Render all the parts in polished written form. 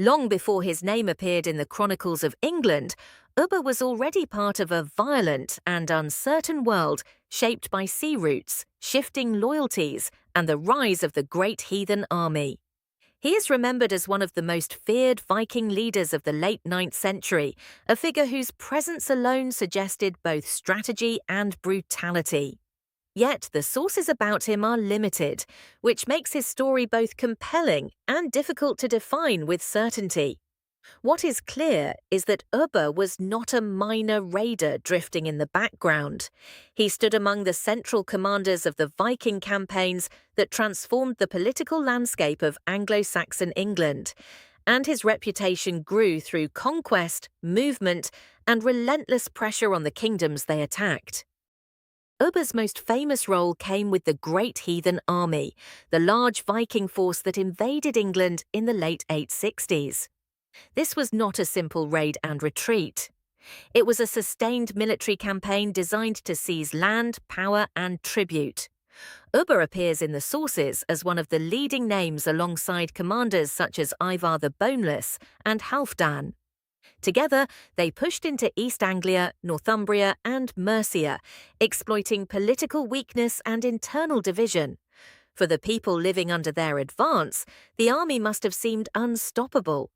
Long before his name appeared in the Chronicles of England, Ubba was already part of a violent and uncertain world shaped by sea routes, shifting loyalties, and the rise of the great heathen army. He is remembered as one of the most feared Viking leaders of the late 9th century, a figure whose presence alone suggested both strategy and brutality. Yet the sources about him are limited, which makes his story both compelling and difficult to define with certainty. What is clear is that Ubba was not a minor raider drifting in the background. He stood among the central commanders of the Viking campaigns that transformed the political landscape of Anglo-Saxon England, and his reputation grew through conquest, movement, and relentless pressure on the kingdoms they attacked. Ubba's most famous role came with the Great Heathen Army, the large Viking force that invaded England in the late 860s. This was not a simple raid and retreat. It was a sustained military campaign designed to seize land, power, and tribute. Ubba appears in the sources as one of the leading names alongside commanders such as Ivar the Boneless and Halfdan. Together, they pushed into East Anglia, Northumbria, and Mercia, exploiting political weakness and internal division. For the people living under their advance, the army must have seemed unstoppable.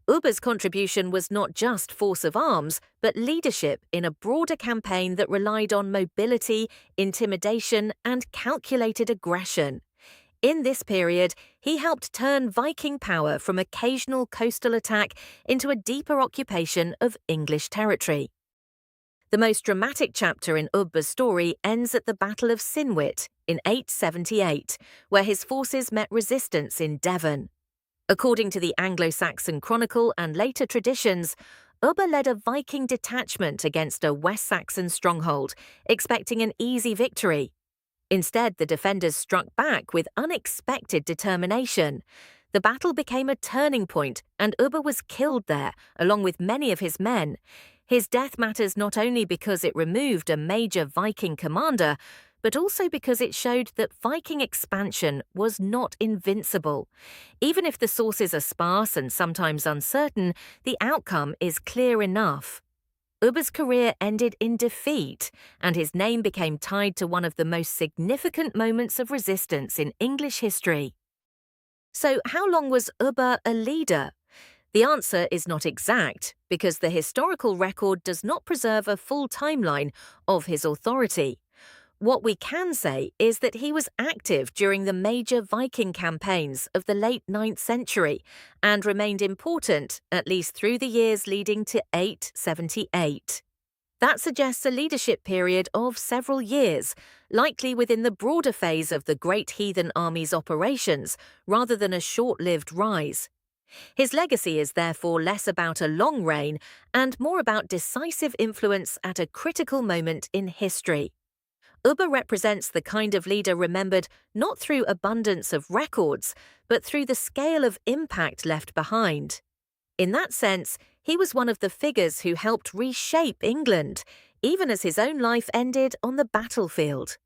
Ubba's contribution was not just force of arms, but leadership in a broader campaign that relied on mobility, intimidation, and calculated aggression. In this period, he helped turn Viking power from occasional coastal attack into a deeper occupation of English territory. The most dramatic chapter in Ubba's story ends at the Battle of Sinwit in 878, where his forces met resistance in Devon. According to the Anglo-Saxon Chronicle and later traditions, Ubba led a Viking detachment against a West Saxon stronghold, expecting an easy victory. Instead, the defenders struck back with unexpected determination. The battle became a turning point, and Ubba was killed there, along with many of his men. His death matters not only because it removed a major Viking commander, but also because it showed that Viking expansion was not invincible. Even if the sources are sparse and sometimes uncertain, the outcome is clear enough. Ubba's career ended in defeat, and his name became tied to one of the most significant moments of resistance in English history. So, how long was Ubba a leader? The answer is not exact, because the historical record does not preserve a full timeline of his authority. What we can say is that he was active during the major Viking campaigns of the late 9th century and remained important at least through the years leading to 878. That suggests a leadership period of several years, likely within the broader phase of the Great Heathen Army's operations, rather than a short-lived rise. His legacy is therefore less about a long reign and more about decisive influence at a critical moment in history. Ubba represents the kind of leader remembered not through abundance of records, but through the scale of impact left behind. In that sense, he was one of the figures who helped reshape England, even as his own life ended on the battlefield.